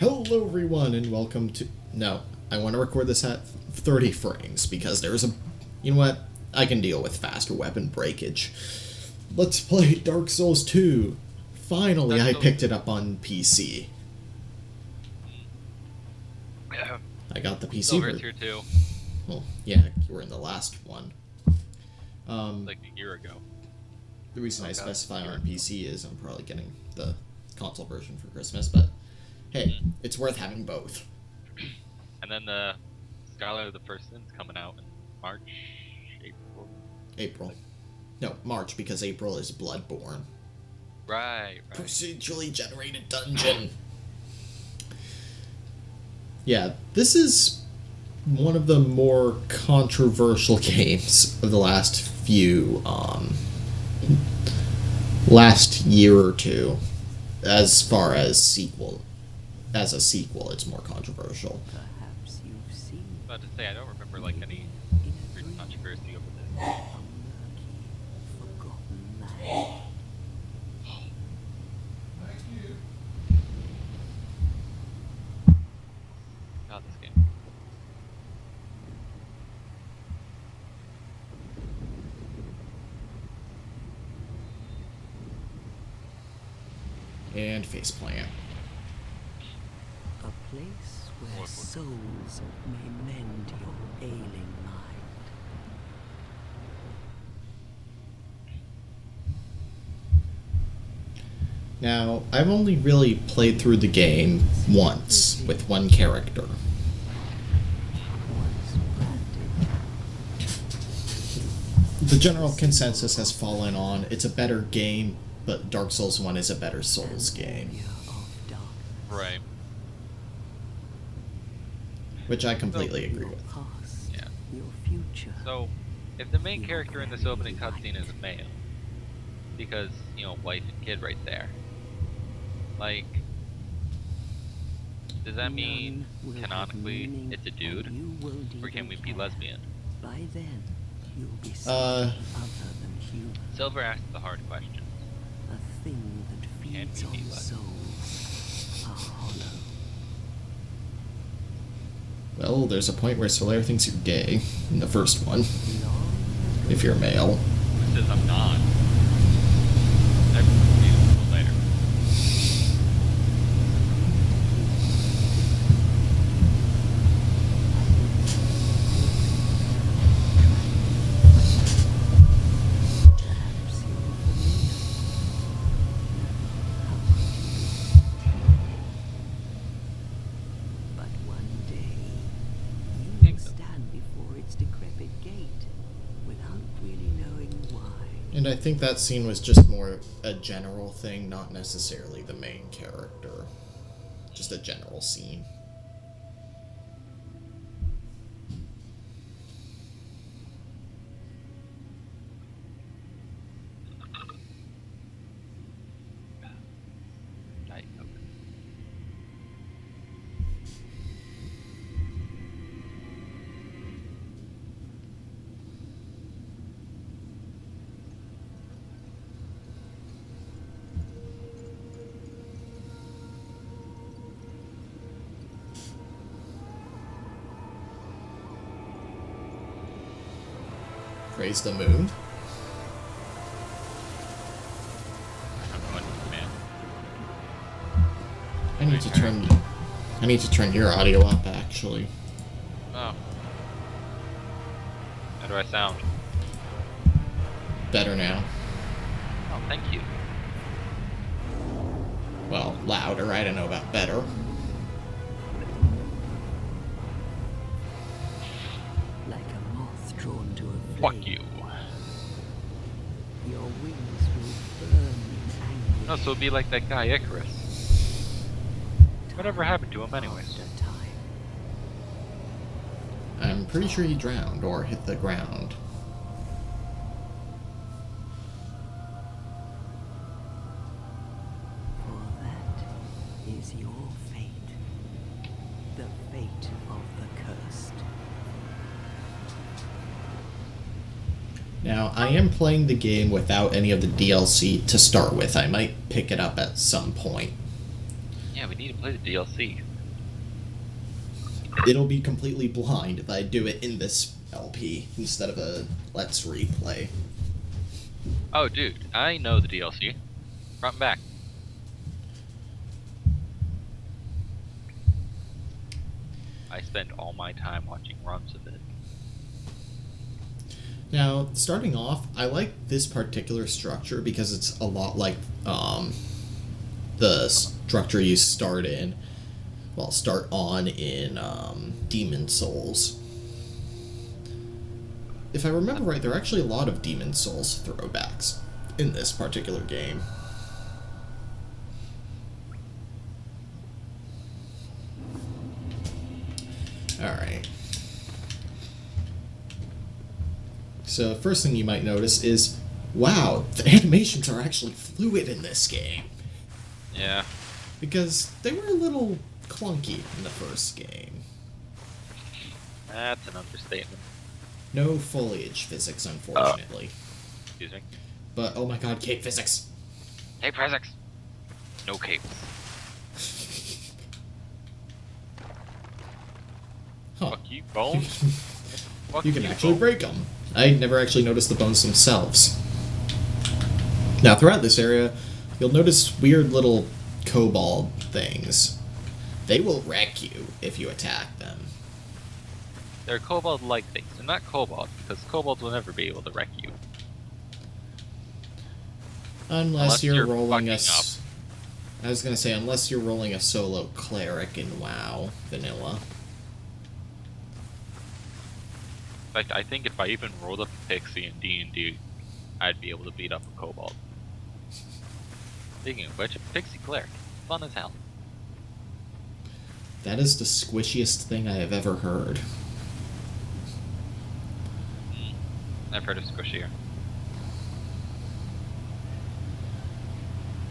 Hello everyone and welcome to... No, I want to record this at 30 frames because there's a... You know what? I can deal with faster weapon breakage. Let's play Dark Souls 2. Finally, I picked it up on PC. Yeah. I got the PC Silver's here too. Well, yeah, you were in the last one. Like a year ago. The reason I specify on PC is I'm probably getting the console version for Christmas, but hey, it's worth having both. And then the Scarlet of the First Sin's coming out in March, April. No, March, because April is Bloodborne. Right. Procedurally generated dungeon. Yeah, this is one of the more controversial games of the last year or two. As far as as a sequel, it's more controversial. Perhaps you've seen. I was about to say, I don't remember like any controversy over this. Forgotten land. God, this game. And faceplant. A place where souls may mend your ailing mind. Now, I've only really played through the game once, with one character. Once planted. The general consensus has fallen on it's a better game, but Dark Souls 1 is a better Souls game. Area of dark Right. Which I completely agree your with. past, Yeah. your future. So, if the main character in this opening cutscene is a male, because, you know, wife and kid right there, like, does that mean None will have canonically meaning, it's a dude? and you won't Or can even we be care. lesbian? By then, you'll be something other than human. Silver asked the hard question. A thing that Can feeds we be on lesbian? souls. A hollow. Well, there's a point where Solaire thinks you're gay, in the first one, Long if you're male. Who says I'm not? I've seen it later. perhaps you're familiar. But one day, you will stand before its decrepit gate without really knowing why. And I think that scene was just more a general thing, not necessarily the main character. Just a general scene. Diet Coke. Praise the moon. I'm going to man. I need to turn your audio up, actually. Oh. How do I sound? Better now. Oh, thank you. Well, louder, I don't know about better. Like a moth drawn to a flame. Fuck you. Your wings will burn in anguish. No, so it'd be like that guy Icarus. Whatever happened to him anyways? After time. I'm pretty sure he drowned or hit the ground. For that is your fate. The fate of the cursed. Now, I am playing the game without any of the DLC to start with. I might pick it up at some point. Yeah, we need to play the DLC. it'll be completely blind if I do it in this LP instead of a Let's Replay. Oh, dude, I know the DLC. Front and back. I spend all my time watching runs of it. Now, starting off, I like this particular structure because it's a lot like the structure you start on in Demon Souls. If I remember right, there are actually a lot of Demon Souls throwbacks in this particular game. Alright. So, first thing you might notice is, wow, the animations are actually fluid in this game. Yeah. Because they were a little clunky in the first game. That's an understatement. No foliage physics, unfortunately. Excuse me. But, oh my god, cape physics! Hey, physics! No capes. Huh. Fuck you, bones. Fuck You can actually bones. break them. I never actually noticed the bones themselves. Now, throughout this area, you'll notice weird little kobold things. They will wreck you if you attack them. They're kobold-like things. They're not kobolds, because kobolds will never be able to wreck you. Unless you're rolling a... fucking up. I was gonna say, unless you're rolling a solo cleric in WoW Vanilla. In fact, I think if I even rolled up a pixie in D&D, I'd be able to beat up a kobold. Speaking of which, a pixie cleric. Fun as hell. That is the squishiest thing I have ever heard. I've heard of squishier.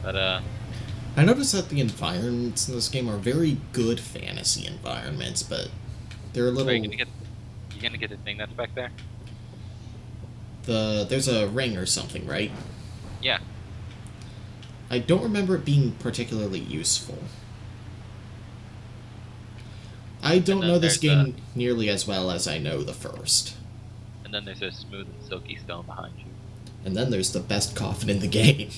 But, I noticed that the environments in this game are very good fantasy environments, but they're a little... are you gonna get the thing that's back there? There's a ring or something, right? Yeah. I don't remember it being particularly useful. I don't then know this there's game nearly as well as I know the first. And then there's a smooth and silky stone behind you. And then there's the best coffin in the game.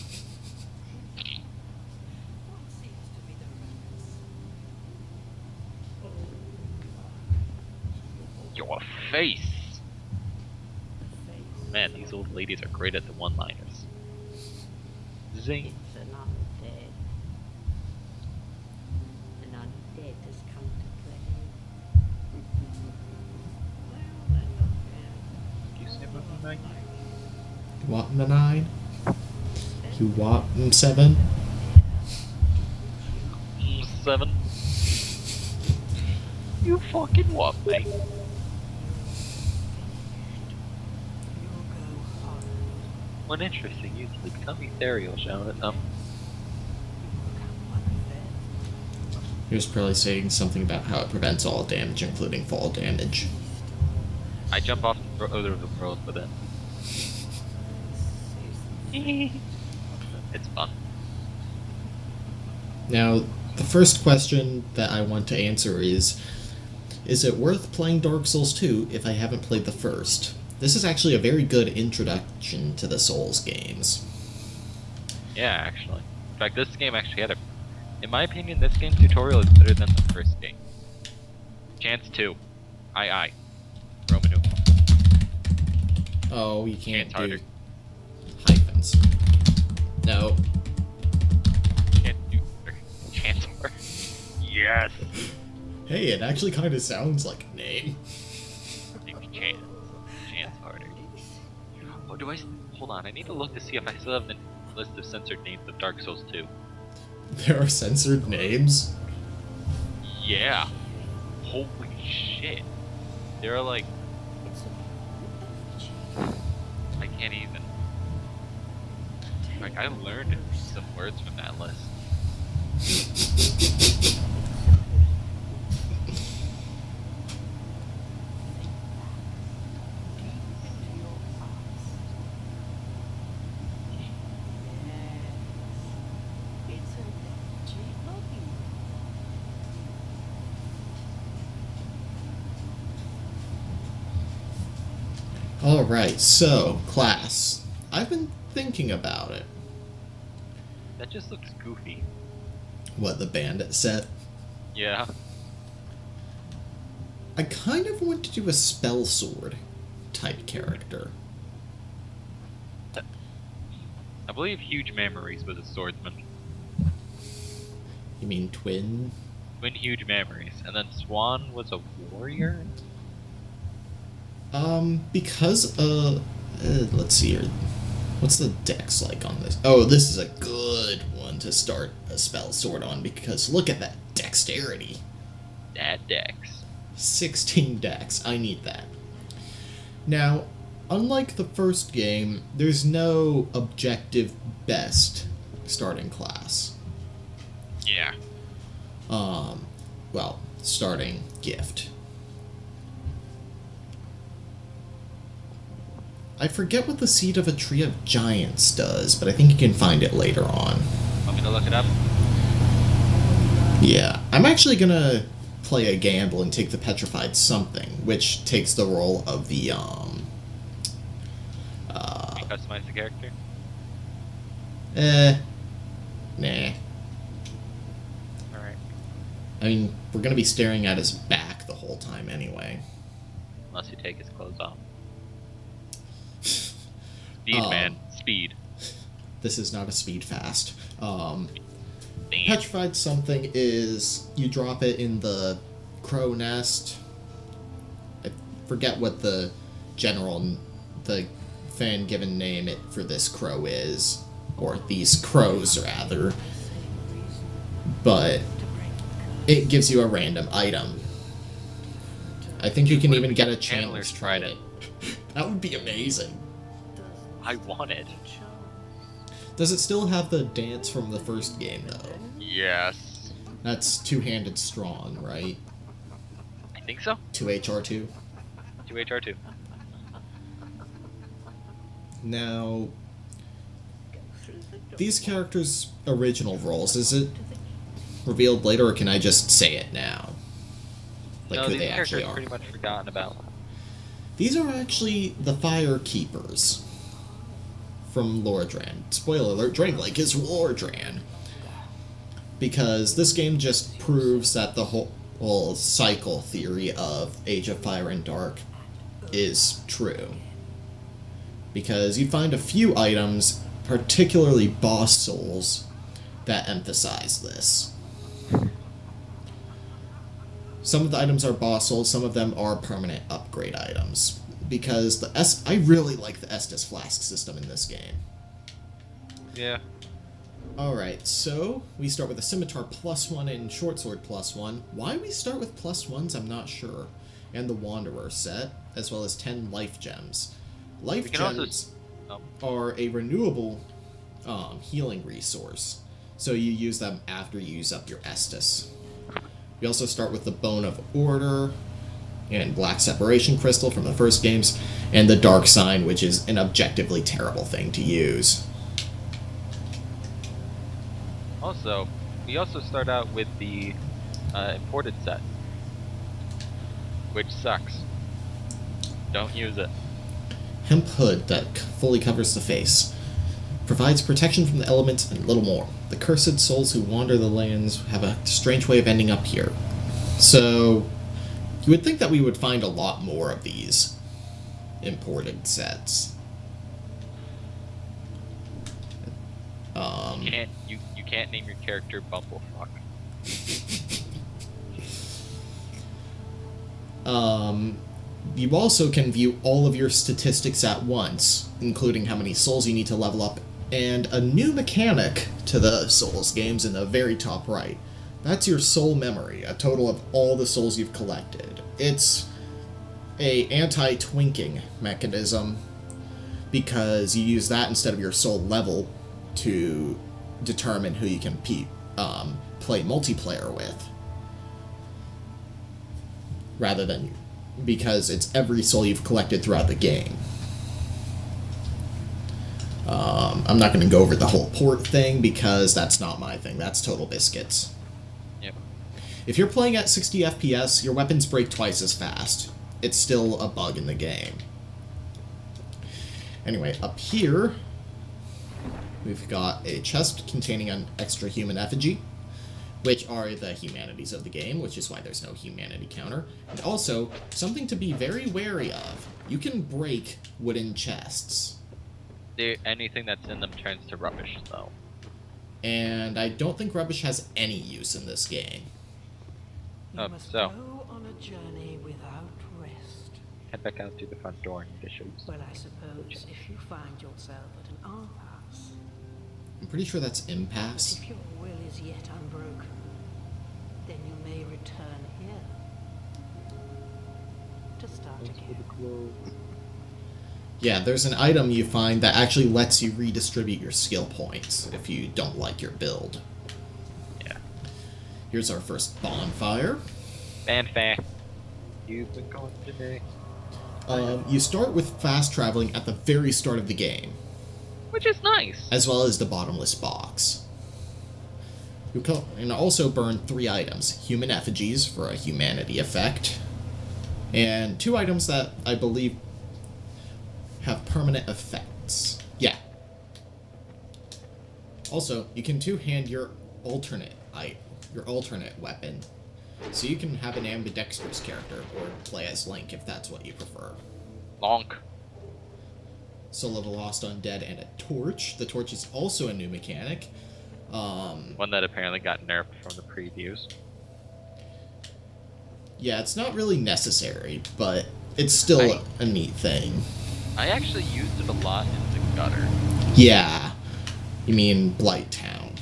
Your face! Man, these old ladies are great at the one-liners. Zing. It's an undead. An undead has come to play. Well, they're not bad. You say movie, Mike? You want the 9? You want 7? 7. You fucking what, mate? You'll go hard. When interesting, usually become ethereal, shall it? You become one of them. He was probably saying something about how it prevents all damage, including fall damage. I jump off the other world with it. It's fun. Now, the first question that I want to answer is it worth playing Dark Souls 2 if I haven't played the first? This is actually a very good introduction to the Souls games. Yeah, actually. In fact, this game actually had a... In my opinion, this game's tutorial is better than the first game. Chance 2. Aye. Roman numeral. Oh, you can't Chance do harder. hyphens. No. Chance 2. Chance harder. Yes! Hey, it actually kind of sounds like a name. Name's Chance. Chance harder. Oh, do I... Hold on, I need to look to see if I still have the list of censored names of Dark Souls 2. There are censored names? Yeah. Holy shit. There are like... I can't even... Like, I learned some words from that list. Alright, so, class. I've been thinking about it. That just looks goofy. What, the bandit set? Yeah. I kind of want to do a spell sword type character. I believe Huge Memories was a swordsman. You mean twin? Twin Huge Memories. And then Swan was a warrior? Because, let's see here. What's the dex like on this? Oh, this is a good one to start a spell sword on, because look at that dexterity. That dex. 16 dex. I need that. Now, unlike the first game, there's no objective best starting class. Yeah. Well, starting gift. I forget what the Seed of a Tree of Giants does, but I think you can find it later on. Want me to look it up? Yeah, I'm actually gonna play a gamble and take the Petrified Something, which takes the role of the, Can you customize the character? Nah. Alright. I mean, we're gonna be staring at his back the whole time anyway. Unless you take his clothes off. Speed, man. Speed. This is not a speed fast. Damn. Petrified Something is, you drop it in the crow nest. I forget what the fan given name it for this crow is. Or these crows, rather. But it gives you a random item. I think you can even get a Chandler's Trident. That would be amazing. I want it. Does it still have the dance from the first game, though? Yes. That's two-handed strong, right? I think so. 2HR2. 2HR2. Now, these characters' original roles, is it revealed later, or can I just say it now? Like No, who these they characters actually are are. pretty much forgotten about. These are actually the Fire Keepers from Lordran. Spoiler alert, Drangleic is Lordran. Because this game just proves that the whole cycle theory of Age of Fire and Dark is true. Because you find a few items, particularly boss souls, that emphasize this. Some of the items are boss souls, some of them are permanent upgrade items. Because I really like the Estus Flask system in this game. Yeah. Alright, so we start with a Scimitar +1 and Short Sword +1. Why we start with +1s, I'm not sure. And the Wanderer set, as well as 10 Life Gems. Life Gems are a renewable healing resource, so you use them after you use up your Estus. We also start with the Bone of Order, and Black Separation Crystal from the first games, and the Dark Sign, which is an objectively terrible thing to use. Also, we also start out with the imported set, which sucks. Don't use it. Hemp hood that fully covers the face. Provides protection from the elements and little more. The cursed souls who wander the lands have a strange way of ending up here. So, you would think that we would find a lot more of these imported sets. You can't name your character Bumblefuck. You also can view all of your statistics at once, including how many souls you need to level up, and a new mechanic to the Souls games in the very top right. That's your soul memory, a total of all the souls you've collected. It's a anti-twinking mechanism, because you use that instead of your soul level to determine who you can play multiplayer with. Rather than... because it's every soul you've collected throughout the game. I'm not going to go over the whole port thing, because that's not my thing. That's Total Biscuits. Yep. If you're playing at 60 FPS, your weapons break twice as fast. It's still a bug in the game. Anyway, up here, we've got a chest containing an extra human effigy, which are the humanities of the game, which is why there's no humanity counter. And also, something to be very wary of. You can break wooden chests. Anything that's in them turns to rubbish, though. And I don't think rubbish has any use in this game. Oh, You must so. go on a journey without rest. Head back out through the front door and to show you Well, something. I suppose if you find yourself at an impasse, I'm pretty sure that's but impasse. if your will is yet unbroken, then you may return here to start again. Yeah, there's an item you find that actually lets you redistribute your skill points if you don't like your build. Yeah. Here's our first bonfire. Fanfare. You've been going today. You start with fast traveling at the very start of the game, Which is nice. as well as the bottomless box. You can also burn 3 items: human effigies for a humanity effect, and 2 items that I believe have permanent effects. Yeah. Also, you can two-hand your alternate weapon, so you can have an ambidextrous character or play as Link if that's what you prefer. Lonk. Soul of a Lost Undead and a torch. The torch is also a new mechanic. One that apparently got nerfed from the previews. Yeah, it's not really necessary, but it's still a neat thing. I actually used it a lot in the gutter. Yeah. You mean Blight Town.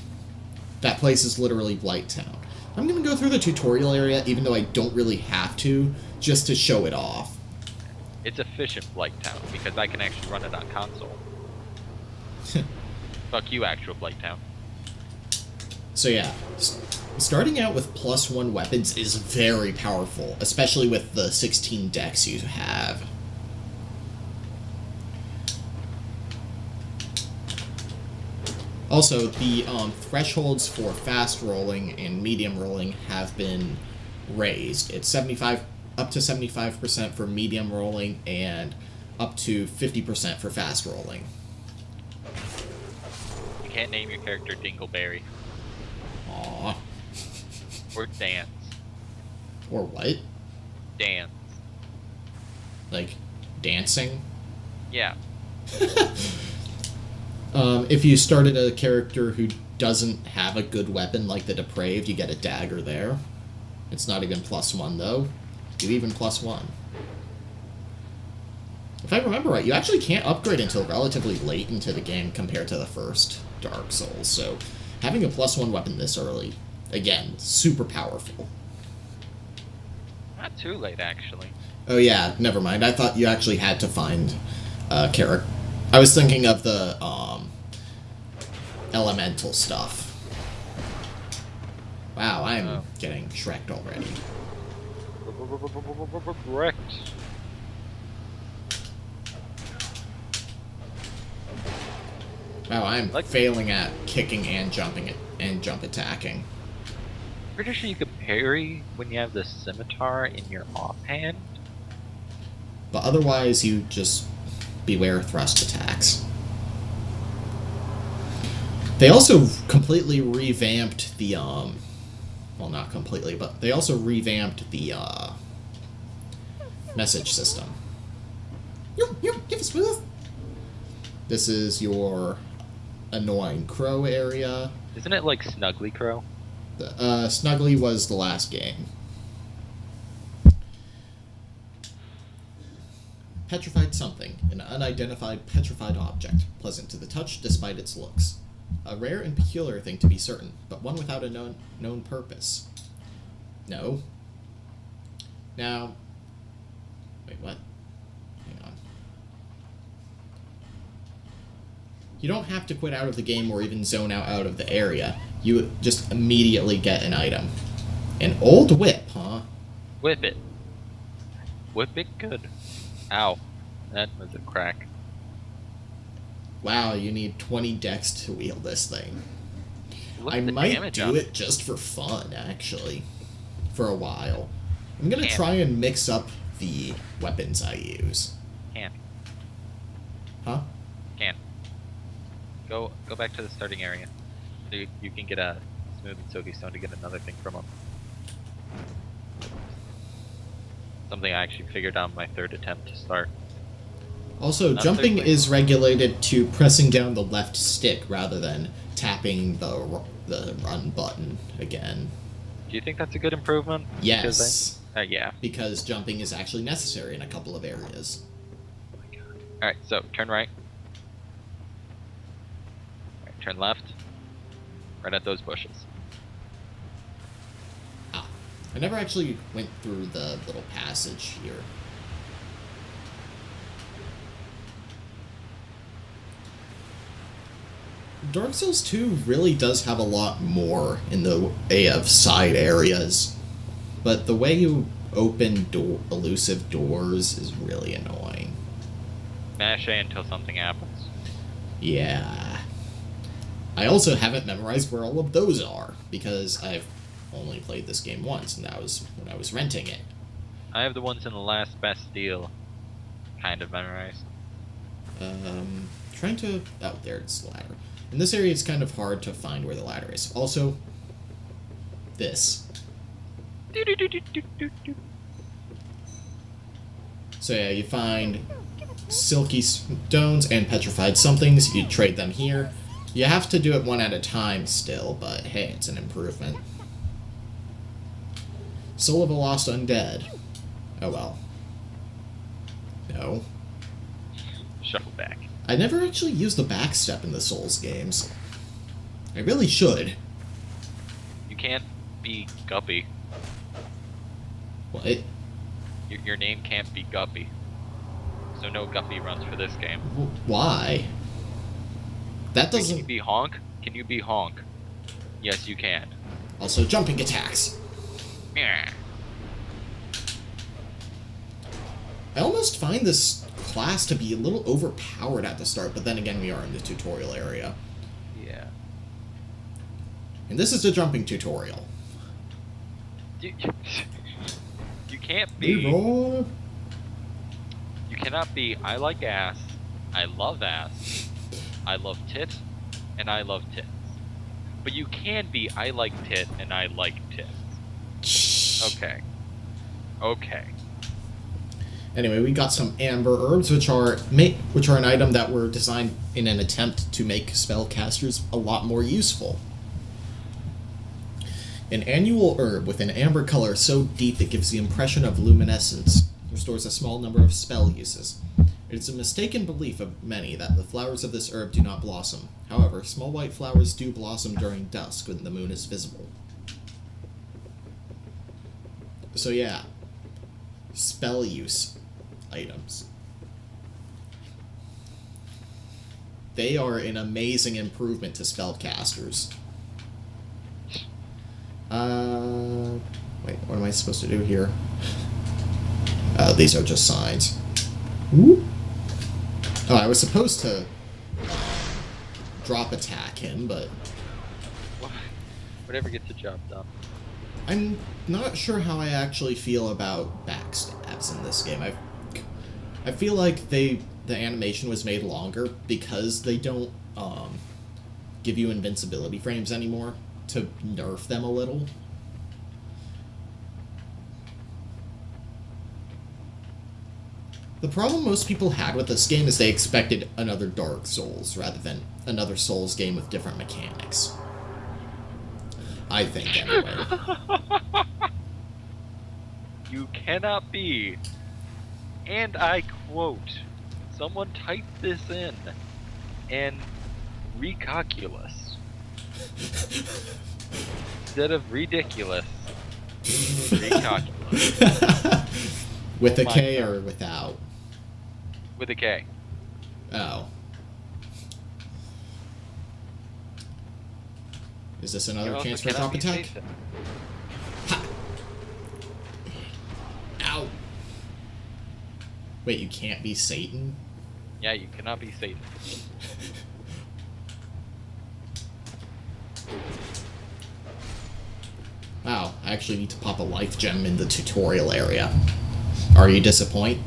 That place is literally Blight Town. I'm gonna go through the tutorial area, even though I don't really have to, just to show it off. It's efficient Blight Town because I can actually run it on console. Fuck you, actual Blight Town. So yeah, starting out with +1 weapons is very powerful, especially with the 16 decks you have. Also, the thresholds for fast rolling and medium rolling have been raised. It's up to 75% for medium rolling and up to 50% for fast rolling. You can't name your character Dingleberry. Aww. Or Dance. Or what? Dance. Like, dancing? Yeah. If you started a character who doesn't have a good weapon like the Depraved, you get a dagger there. It's not even +1 though. You even +1. If I remember right, you actually can't upgrade until relatively late into the game compared to the first Dark Souls, so having a +1 weapon this early, again, super powerful. Not too late, actually. Oh yeah, never mind. I thought you actually had to find a character. I was thinking of the elemental stuff. Wow, I'm getting Shrek'd already. Correct. Wow, I'm failing at kicking and jumping and jump attacking. Pretty sure you could parry when you have the scimitar in your offhand. But otherwise, you just beware thrust attacks. They also completely revamped the, well, not completely, but they also revamped the, message system. Give us smooth. This is your annoying crow area. Isn't it like Snuggly Crow? Snuggly was the last game. Petrified something, an unidentified petrified object, pleasant to the touch despite its looks. A rare and peculiar thing to be certain, but one without a known purpose. No. Now... Wait, what? Hang on. You don't have to quit out of the game or even zone out of the area. You just immediately get an item. An old whip, huh? Whip it. Whip it good. Ow. That was a crack. Wow, you need 20 dex to wield this thing. Look I at the might damage do on it just for fun, actually. For a while. I'm gonna Damn. try and mix up the weapons I use. Can't. Huh? Go back to the starting area. So you can get a smooth and silky stone to get another thing from them. Something I actually figured out on my third attempt to start. Also, Not jumping quickly. is regulated to pressing down the left stick rather than tapping the run button again. Do you think that's a good improvement? Yes, Yeah. because jumping is actually necessary in a couple of areas. Alright, so turn right. Alright, turn left. Right at those bushes. Ah, I never actually went through the little passage here. Dark Souls 2 really does have a lot more in the way of side areas, but the way you open elusive doors is really annoying. Mash A until something happens. Yeah. I also haven't memorized where all of those are, because I've only played this game once, and that was when I was renting it. I have the ones in the last best deal kind of memorized. Trying to... Oh, there it's the ladder. In this area, it's kind of hard to find where the ladder is. Also, this. So yeah, you find silky stones and petrified somethings. You trade them here. You have to do it one at a time still, but hey, it's an improvement. Soul of a Lost Undead. Oh well. No. Shuffle back. I never actually used the backstep in the Souls games. I really should. You can't be Guppy. What? Your name can't be Guppy. So no Guppy runs for this game. Why? That Wait, can you doesn't... be Honk? Can you be Honk? Yes, you can. Also, jumping attacks. Yeah. I almost find this class to be a little overpowered at the start, but then again, we are in the tutorial area. Yeah. And this is the jumping tutorial. You can't be. Reroll. You cannot be. I like ass. I love ass. I love tit, and I love tits. But you can be. I like tit, and I like tits. Okay. Okay. Anyway, we got some amber herbs, which are an item that were designed in an attempt to make spellcasters a lot more useful. An annual herb with an amber color so deep it gives the impression of luminescence restores a small number of spell uses. It is a mistaken belief of many that the flowers of this herb do not blossom. However, small white flowers do blossom during dusk when the moon is visible. So yeah, spell use items. They are an amazing improvement to spellcasters. Wait, what am I supposed to do here? These are just signs. Whoop. Oh, I was supposed to drop attack him, but Whatever gets the job done. I'm not sure how I actually feel about backstabs in this game. I feel like the animation was made longer because they don't give you invincibility frames anymore to nerf them a little. The problem most people had with this game is they expected another Dark Souls rather than another Souls game with different mechanics. I think, anyway. You cannot be, and I quote, someone typed this in, and recalculus. Instead of ridiculous, recalculus. With Oh a my K God. or without? With a K. Oh. Is this another You also chance for a cannot drop be attack? Satan. Ha! Ow! Wait, you can't be Satan? Yeah, you cannot be Satan. Wow, I actually need to pop a life gem in the tutorial area. Are you disappointed?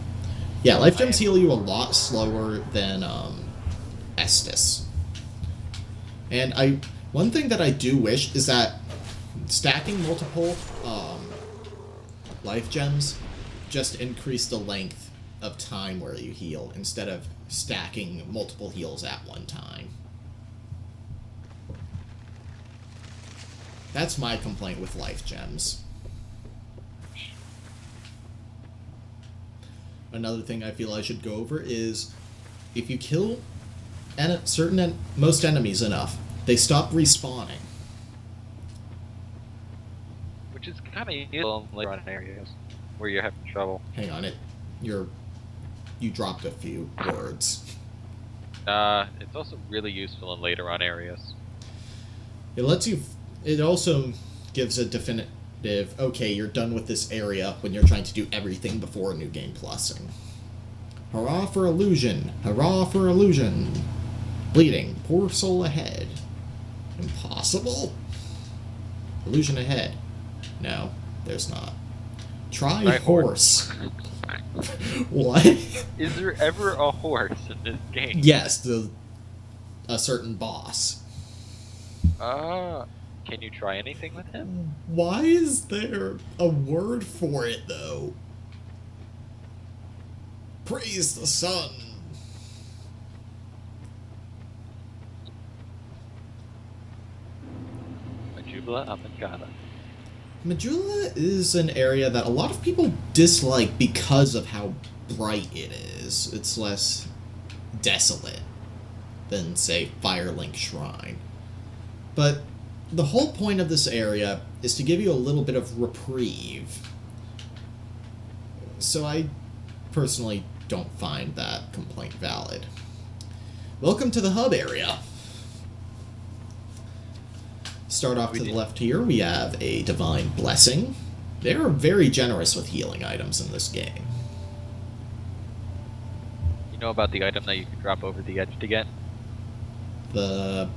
Yeah, life gems heal you a lot slower than Estus. And one thing that I do wish is that stacking multiple life gems just increase the length of time where you heal instead of stacking multiple heals at one time. That's my complaint with life gems. Another thing I feel I should go over is if you kill most enemies enough, they stop respawning. Which is kind of useful in later on areas where you're having trouble. Hang on, you dropped a few words. It's also really useful in later on areas. It also gives a definitive, okay, you're done with this area when you're trying to do everything before New Game Plusing. Hurrah for illusion! Hurrah for illusion! Bleeding, poor soul ahead. Impossible? Illusion ahead. No, there's not. Try horse. What? Is there ever a horse in this game? Yes, a certain boss. Can you try anything with him? Why is there a word for it, though? Praise the sun. Majula Amangata. Majula is an area that a lot of people dislike because of how bright it is. It's less desolate than, say, Firelink Shrine. But the whole point of this area is to give you a little bit of reprieve. So I personally don't find that complaint valid. Welcome to the hub area. Start off to the left here, we have a Divine Blessing. They are very generous with healing items in this game. You know about the item that you can drop over the edge to get? The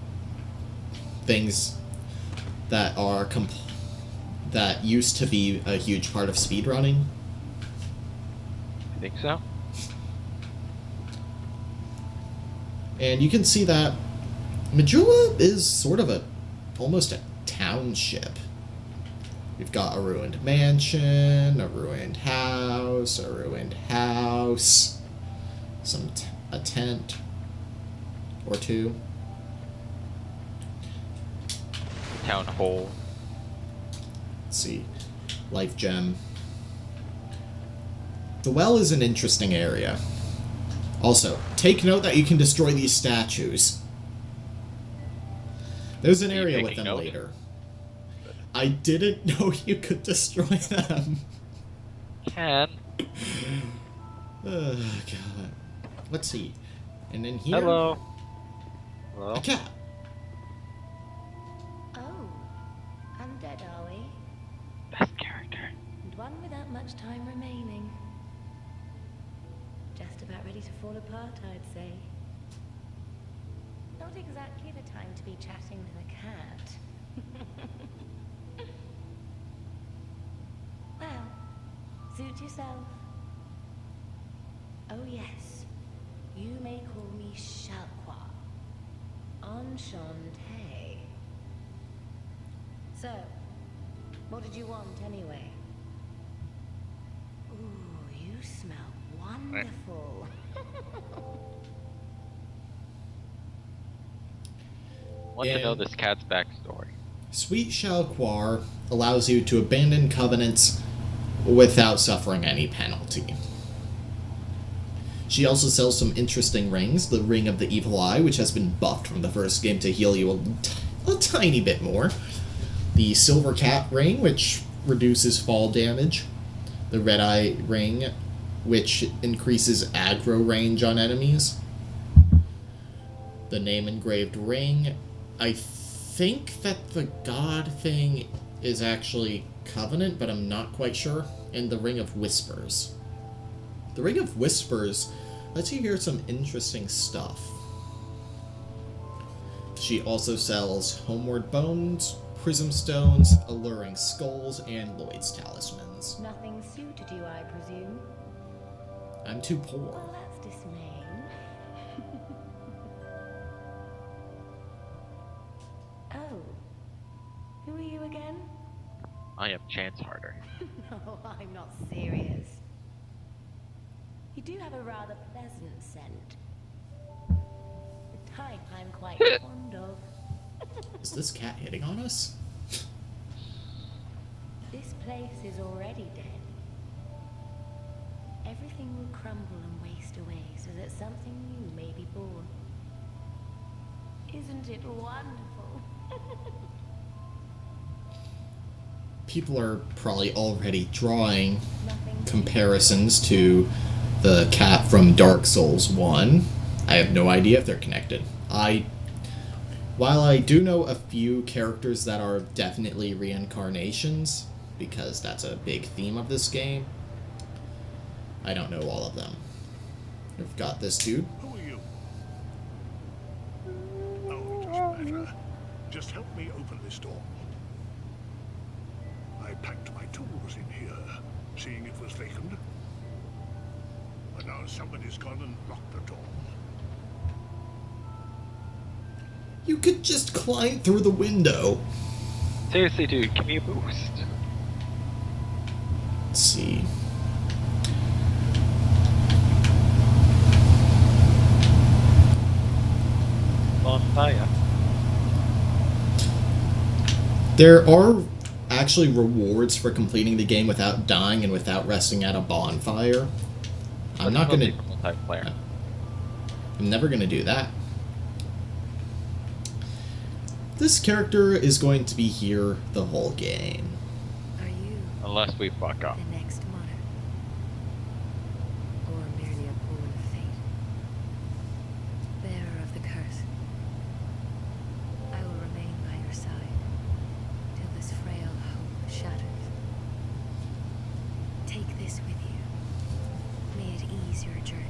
things that are that used to be a huge part of speedrunning. I think so. And you can see that Majula is sort of almost a township. We've got a ruined mansion, a ruined house, a tent or two. Town hall. Let's see. Life gem. The well is an interesting area. Also, take note that you can destroy these statues. There's an area with them later. I didn't know you could destroy them. Can. Oh, God. Let's see. And then here... Hello. Hello. A cat. Oh, undead, are we? Best character. And one without much time remaining. Just about ready to fall apart, I'd say. Not exactly the time to be chatting with a cat. Well, suit yourself. Oh yes, you may call me Shalqua. Enchanté. So, what did you want anyway? Ooh, you smell wonderful. Want to know this cat's backstory. Sweet Shalquar allows you to abandon covenants without suffering any penalty. She also sells some interesting rings. The Ring of the Evil Eye, which has been buffed from the first game to heal you a tiny bit more. The Silver Cat Ring, which reduces fall damage. The Red Eye Ring, which increases aggro range on enemies. The Name Engraved Ring. I think that the God thing is actually Covenant, but I'm not quite sure. And the Ring of Whispers. The Ring of Whispers lets you hear some interesting stuff. She also sells Homeward Bones, Prism Stones, Alluring Skulls, and Lloyd's Talismans. Nothing suited you, I presume? I'm too poor. Well, that's dismaying. Who are you again? I am Chance Harder. No, I'm not serious. You do have a rather pleasant scent. The type I'm quite fond of. Is this cat hitting on us? This place is already dead. Everything will crumble and waste away so that something new may be born. Isn't it wonderful? People are probably already drawing Nothing comparisons to the cat from Dark Souls 1. I have no idea if they're connected. While I do know a few characters that are definitely reincarnations, because that's a big theme of this game, I don't know all of them. We've got this dude. Who are you? Oh, it doesn't matter. Just help me open this door. I packed my tools in here, seeing it was vacant. But now somebody's gone and locked the door. You could just climb through the window. Seriously, dude, give me a boost. Let's see. On fire. There are actually rewards for completing the game without dying and without resting at a bonfire. I'm not gonna. Multiplayer. I'm never gonna do that. This character is going to be here the whole game. Are you Unless we fuck up. the next monarch? Or merely a pawn of fate? Bearer of the curse. I will remain by your side till this frail hope shatters. Take this with you. May it ease your journey.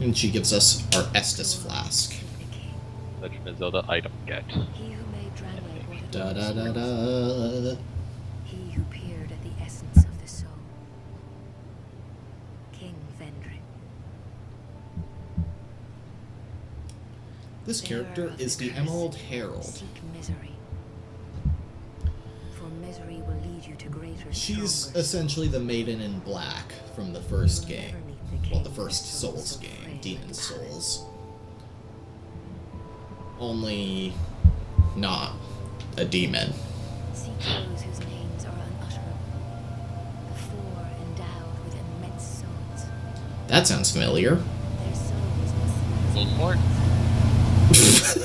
And she gives us our Estus flask. Seek the king. Legend of Zelda item get. He who made Drangleic what it Da da was. da da. He who peered at the essence of the soul. King Vendrick. This character is the Emerald Herald. Seek misery. For misery will lead you to greater, She's stronger essentially the Maiden in Black from the first You will game. never meet the Well, king the first with souls Souls so game, frail Demon's and tired. Souls. Only not a demon. Seek those whose names are unutterable. The four endowed with immense souls. That sounds familiar. Their souls must Voldemort? once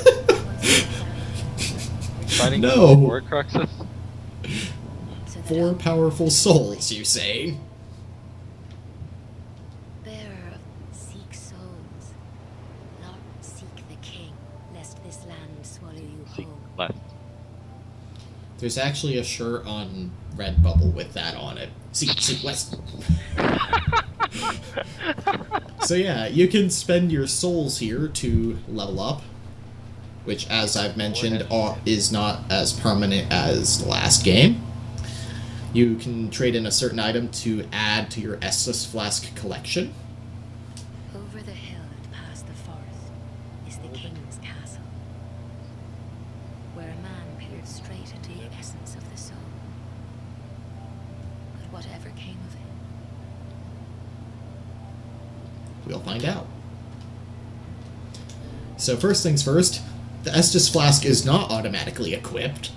Fighting No. War Cruxes? so that Four hope powerful souls, you say? bearer of seek souls, not seek the king, lest this land swallow you Seek whole. left. There's actually a shirt on Redbubble with that on it. Seek west. So yeah, you can spend your souls here to level up, which, as I've mentioned, is not as permanent as the last game. You can trade in a certain item to add to your Estus Flask collection. Over the hill and past the forest is the king's castle, where a man peered straight into the essence of the soul. But whatever came of it, We'll find out. So first things first, the Estus Flask is not automatically equipped.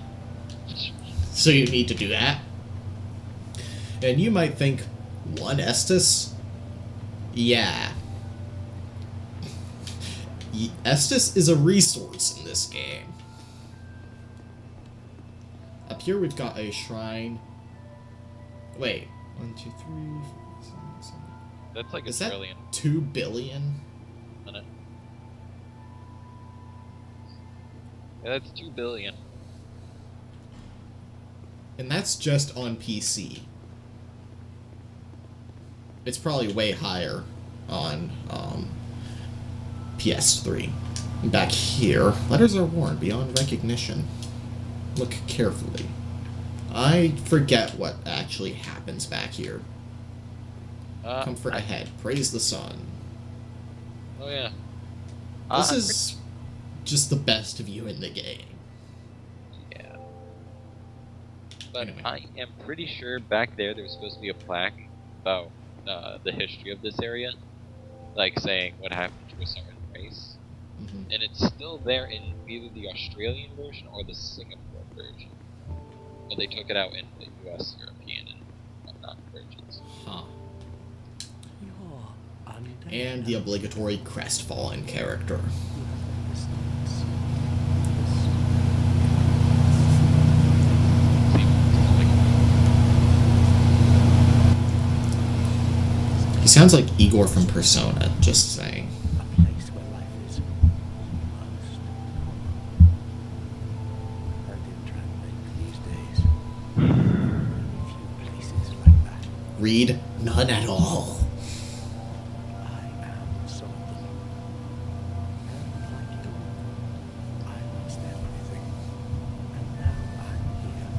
So you need to do that. And you might think, one Estus? Yeah. Estus is a resource in this game. Up here we've got a shrine. Wait. 1, 2, 3, 4, 5, 6, 7. That's like a Is that trillion, 2 billion? isn't it? Yeah, that's 2 billion. And that's just on PC. It's probably way higher on PS3. Back here, letters are worn beyond recognition. Look carefully. I forget what actually happens back here. Comfort ahead. Praise the sun. Oh yeah. This is just the best view in the game. Yeah. But Anyway. I am pretty sure back there was supposed to be a plaque about the history of this area, like saying what happened to a certain race, Mhm. and it's still there in either the Australian version or the Singapore version. But they took it out in the U.S., European, and whatnot versions. Huh. You're undead. And the obligatory crestfallen character. You have the stance. He sounds like Igor from Persona, just saying. A place where life is almost normal. I did try and make these days. Few places like that. Read, none at all. I am some of them. And like you, I lost everything. And now I'm here.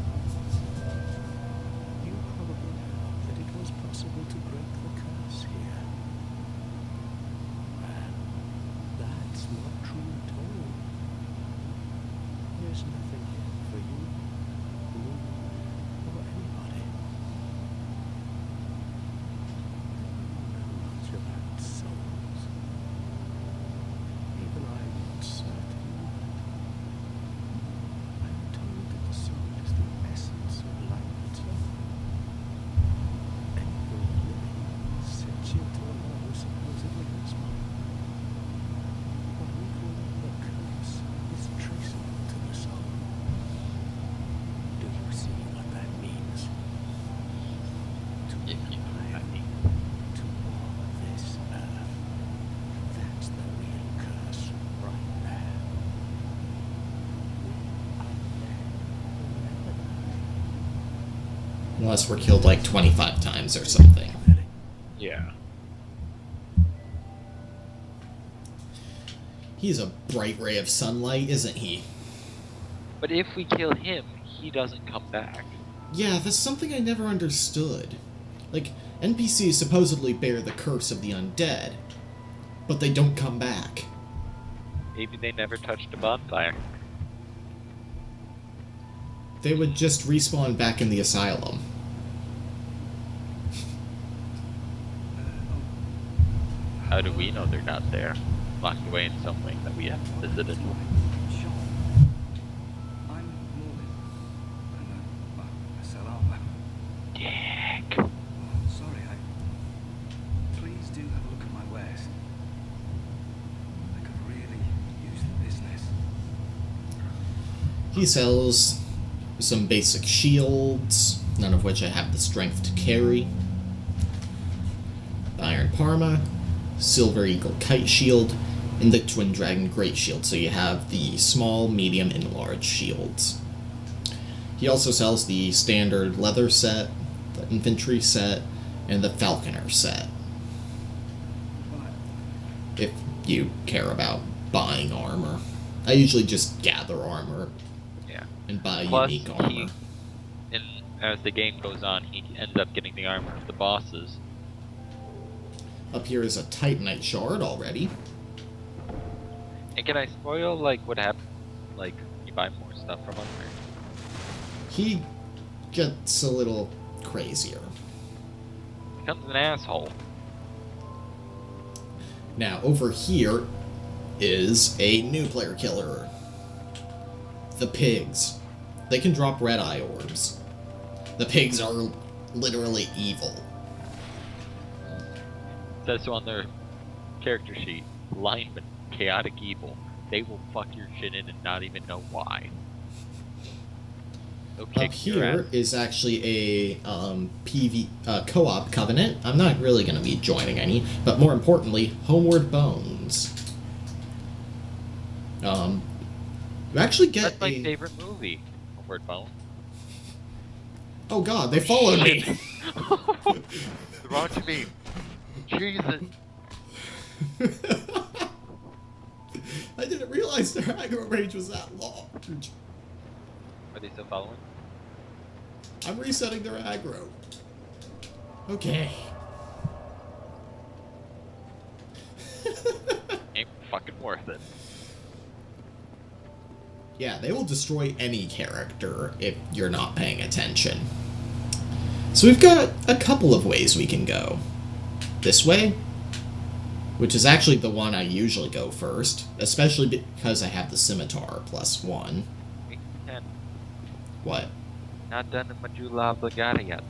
You probably know that it was possible to break the curse here. And that's not true at all. There's nothing here for you, me, or anybody. Much about souls. Even I'm not certain. I'm told that the soul is the essence of life itself. Anything living, sentient or no, supposedly has one. What we call the curse is traceable to the soul. Do you see what that means? To If you know what I mean. to walk this earth. That's the real curse right there. We are dead forever. Unless we're killed like 25 times or something. Yeah. He's a bright ray of sunlight, isn't he? But if we kill him, he doesn't come back. Yeah, that's something I never understood. Like, NPCs supposedly bear the curse of the undead, but they don't come back. Maybe they never touched a bonfire. They would just respawn back in the asylum. How do we know they're not there? Locked away in some wing that we haven't visited. I'm Morgan. And I sell armor. Dick. Sorry, please do have a look at my wares. I could really use the business. He sells some basic shields, none of which I have the strength to carry. The Iron Parma, Silver Eagle Kite Shield, and the Twin Dragon Great Shield, so you have the small, medium, and large shields. He also sells the standard leather set, the infantry set, and the falconer set, Well, if you care about buying armor. I usually just gather armor Yeah. and buy Plus, unique armor. and as the game goes on, he ends up getting the armor of the bosses. Up here is a Titanite shard already. And can I spoil, like, what happened? Like, you buy more stuff from him? Or He gets a little crazier. becomes an asshole. Now, over here is a new player killer. The pigs. They can drop red eye orbs. The pigs are literally evil. Says so on their character sheet. Lineman, chaotic evil. They will fuck your shit in and not even know why. They'll kick Up your here ass. is actually a co-op covenant. I'm not really going to be joining any, but more importantly, Homeward Bones. You actually get That's my a... favorite movie. Homeward Bones. Oh god, they followed me! Wrong to me. Jesus. I didn't realize their aggro range was that long. Are they still following? I'm resetting their aggro. Okay. Ain't fucking worth it. Yeah, they will destroy any character if you're not paying attention. So we've got a couple of ways we can go. This way, which is actually the one I usually go first, especially because I have the scimitar +1. 10. What? Not done the Majula Obligata yet.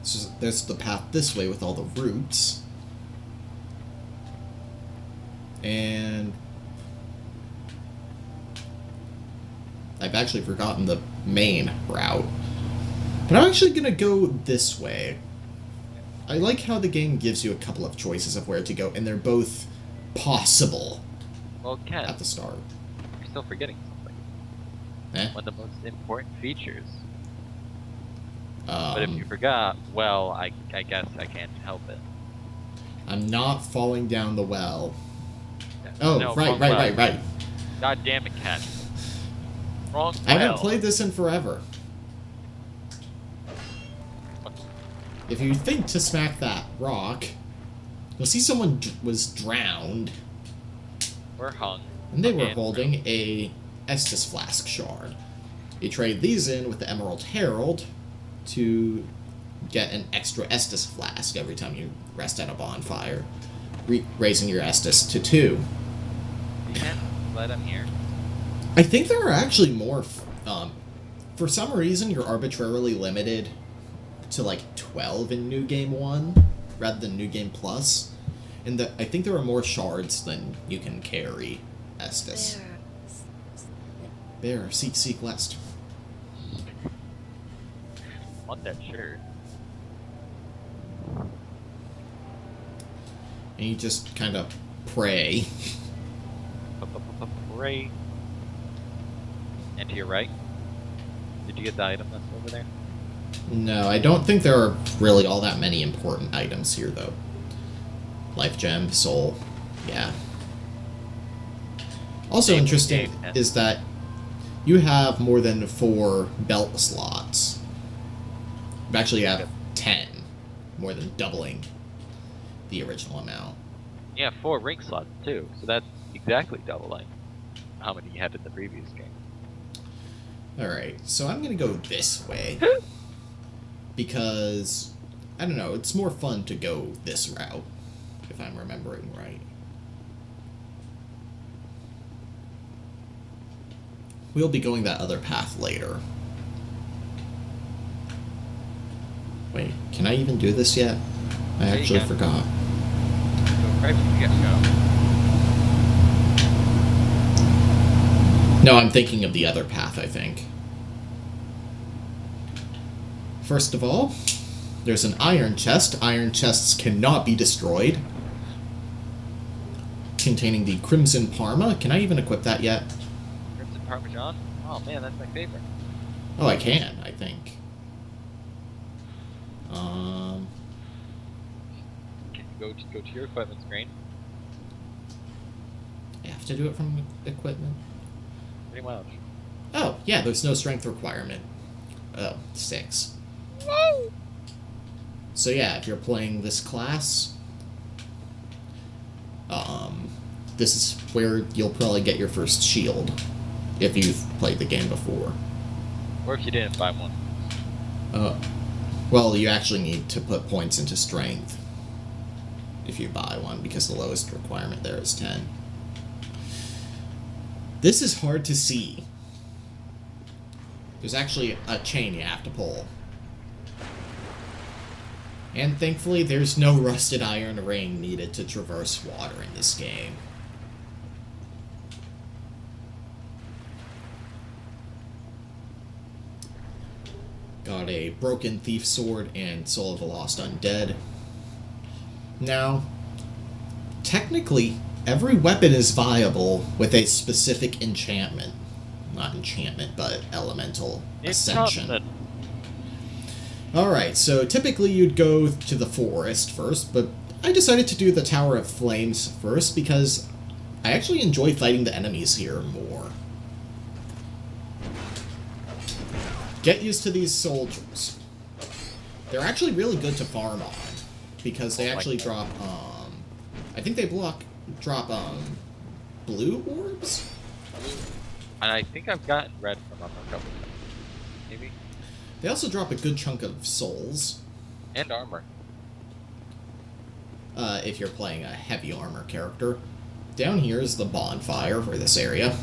So there's the path this way with all the routes. And I've actually forgotten the main route. But I'm actually gonna go this way. I like how the game gives you a couple of choices of where to go, and they're both possible Well, Ken, at the start. you're still forgetting something. One of the most important features. But if you forgot, well, I guess I can't help it. I'm not falling down the well. Yeah. Oh, No, right. wrong well. God damn it, Ken. Wrong I haven't well. played this in forever. If you think to smack that rock, you'll see someone was drowned. We're hung. And they were Again. holding a Estus Flask shard. You trade these in with the Emerald Herald to get an extra Estus Flask every time you rest at a bonfire, raising your Estus to 2. You can't let him here. I think there are actually more. For some reason, you're arbitrarily limited to like 12 in New Game 1 rather than New Game Plus. And I think there are more shards than you can carry Estus. Bear, seek west. Want that shirt. And you just kind of pray. Right. And to your right. Did you get the item that's over there? No, I don't think there are really all that many important items here, though. Life Gem, Soul, yeah. Also Same interesting game, is that you have more than 4 belt slots. You actually have 10, more than doubling the original amount. Yeah, 4 ring slots too. So that's exactly doubling how many you had in the previous game. Alright, so I'm gonna go this way. Because, I don't know, it's more fun to go this route, if I'm remembering right. We'll be going that other path later. Wait, can I even do this yet? I Yeah, you actually can. forgot. Go right from the get-go. No, I'm thinking of the other path, I think. First of all, there's an iron chest. Iron chests cannot be destroyed. Containing the Crimson Parma. Can I even equip that yet? Crimson Parmesan? Oh man, that's my favorite. Oh, I can, I think. Can you go to your equipment screen? I have to do it from equipment. Pretty much. Oh, yeah, there's no strength requirement. Oh, 6. So yeah, if you're playing this class, this is where you'll probably get your first shield, if you've played the game before. Or if you didn't buy one. Well, you actually need to put points into strength if you buy one, because the lowest requirement there is 10. This is hard to see. There's actually a chain you have to pull. And thankfully, there's no rusted iron ring needed to traverse water in this game. Got a broken thief sword and Soul of the Lost Undead. Now, technically, every weapon is viable with a specific enchantment. Not enchantment, but elemental ascension. Enchantment. Alright, so typically you'd go to the forest first, but I decided to do the Tower of Flames first because I actually enjoy fighting the enemies here more. Get used to these soldiers. They're actually really good to farm on, because they actually drop, I think they drop, blue orbs? And I think I've gotten red from them a couple times. Maybe. They also drop a good chunk of souls. And armor. If you're playing a heavy armor character. Down here is the bonfire for this area.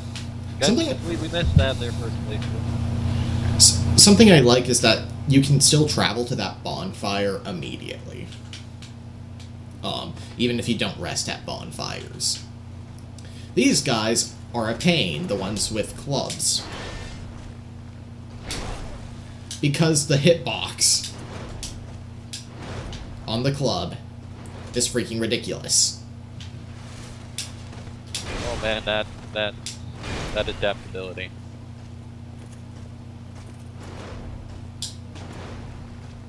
We missed that there first place. Something I like is that you can still travel to that bonfire immediately. Even if you don't rest at bonfires. These guys are a pain, the ones with clubs. Because the hitbox on the club is freaking ridiculous. Oh man, that adaptability.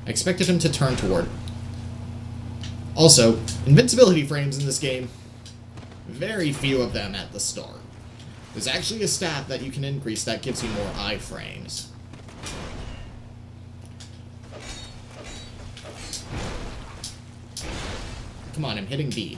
I expected him to turn toward. Also, invincibility frames in this game, very few of them at the start. There's actually a stat that you can increase that gives you more iframes. Come on, I'm hitting B.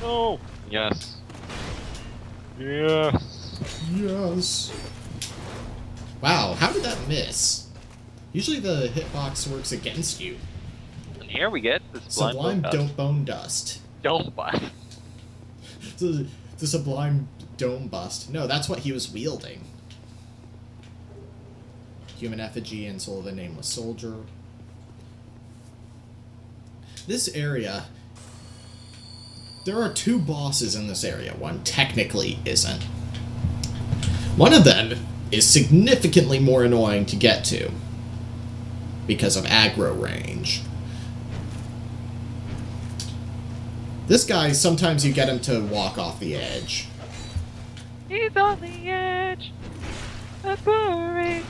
Oh! Yes. Yes. Yes. Wow, how did that miss? Usually the hitbox works against you. And here we get the Sublime Dust. Bone Dust. Don't bust. The Sublime Dome Bust. No, that's what he was wielding. Human Effigy and Soul of a Nameless Soldier. This area... There are two bosses in this area. One technically isn't. One of them is significantly more annoying to get to because of aggro range. This guy, sometimes you get him to walk off the edge. He's on the edge of glory.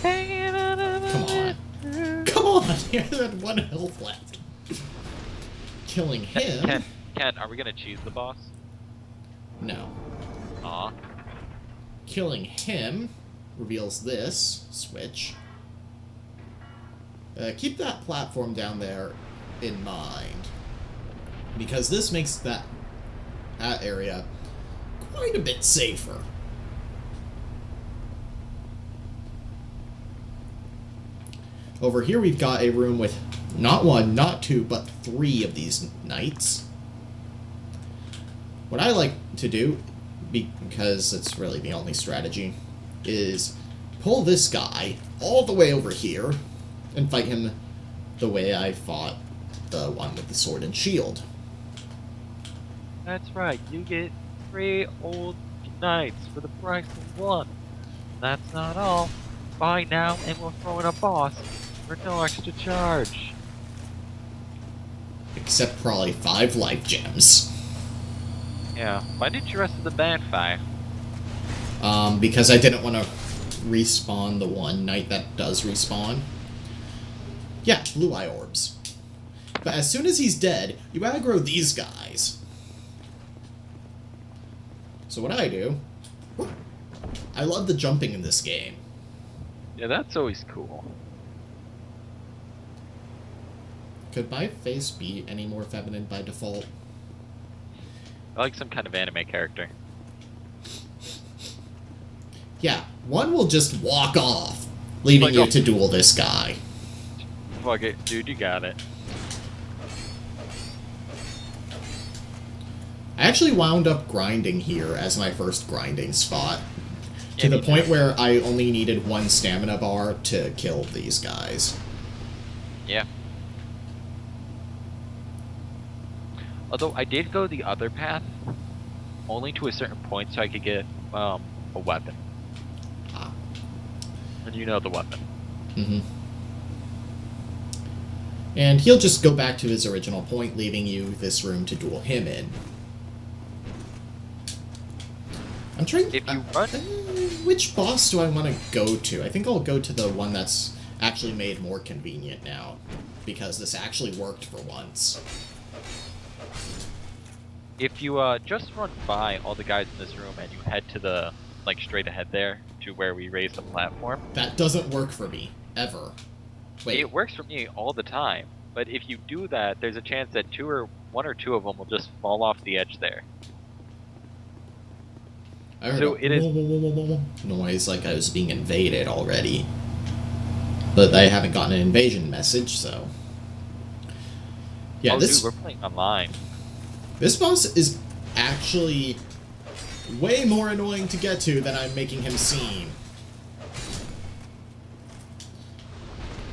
Hanging out of Come on. Come on! He had 1 health left. Killing him... Ken, are we gonna choose the boss? No. Aw. Killing him reveals this switch. Keep that platform down there in mind. Because this makes that area quite a bit safer. Over here we've got a room with not 1, not 2, but 3 of these knights. What I like to do, because it's really the only strategy, is pull this guy all the way over here and fight him the way I fought the one with the sword and shield. That's right, you get 3 old knights for the price of 1. That's not all. Buy now and we'll throw in a boss for no extra charge. Except probably 5 life gems. Yeah, why did you rest of the band fire? Because I didn't want to respawn the one knight that does respawn. Yeah, blue eye orbs. But as soon as he's dead, you aggro these guys. So what I do... I love the jumping in this game. Yeah, that's always cool. Could my face be any more feminine by default? I like some kind of anime character. Yeah, one will just walk off, leaving Like, you oh. to duel this guy. Fuck it, dude, you got it. I actually wound up grinding here as my first grinding spot. Yeah, To the me point too. where I only needed 1 stamina bar to kill these guys. Yeah. Although I did go the other path, only to a certain point so I could get a weapon. Ah. And you know the weapon. Mm-hmm. And he'll just go back to his original point, leaving you this room to duel him in. I'm trying... If you run... which boss do I want to go to? I think I'll go to the one that's actually made more convenient now. Because this actually worked for once. If you just run by all the guys in this room and you head to the like straight ahead there to where we raised the platform. That doesn't work for me ever. Wait. It works for me all the time, but if you do that, there's a chance that one or two of them will just fall off the edge there. I heard So a it is- noise like I was being invaded already. But I haven't gotten an invasion message, so... Yeah, oh, this dude, we're playing online. this boss is actually way more annoying to get to than I'm making him seem.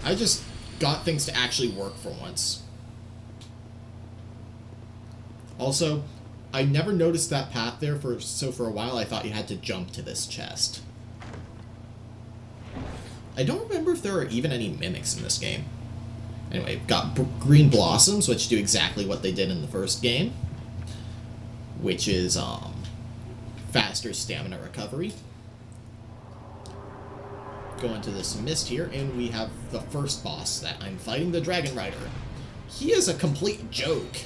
I just got things to actually work for once. Also, I never noticed that path there, so for a while I thought you had to jump to this chest. I don't remember if there are even any mimics in this game. Anyway, we've got green blossoms, which do exactly what they did in the first game, which is faster stamina recovery. Go into this mist here, and we have the first boss that I'm fighting, the Dragon Rider. He is a complete joke.